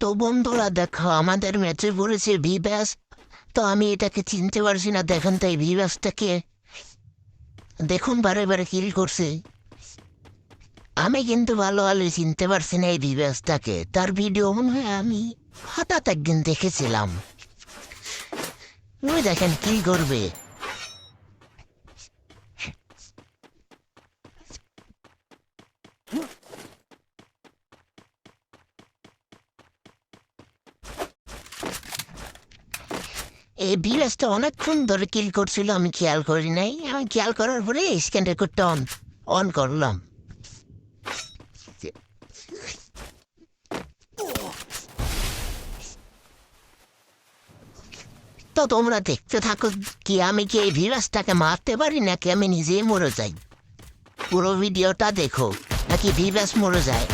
তো বন্ধুরা দেখো আমাদের ম্যাচে পড়েছে ভিভাস। তো আমি এটাকে চিনতে পারছি না, দেখেন তো এই ভিভাসটাকে দেখুন, বারে বারে কিল করছে। আমি কিন্তু ভালো ভালো চিনতে পারছি না এই ভিভাসটাকে, তার ভিডিও মনে হয় আমি হঠাৎ একদিন দেখেছিলাম। ওই দেখেন কি করবে। এই ভিভাসটা অনেকক্ষণ ধরে কিল করছিল, আমি খেয়াল করি নাই। আমি খেয়াল করার পরে স্ক্যান রেকর্ডটা অন অন করলাম। তো তোমরা দেখতে থাকো, কি আমি কি এই ভিভাসটাকে মারতে পারি নাকি আমি নিজেই মরে যাই। পুরো ভিডিওটা দেখো, নাকি ভিভাস মরে যায়।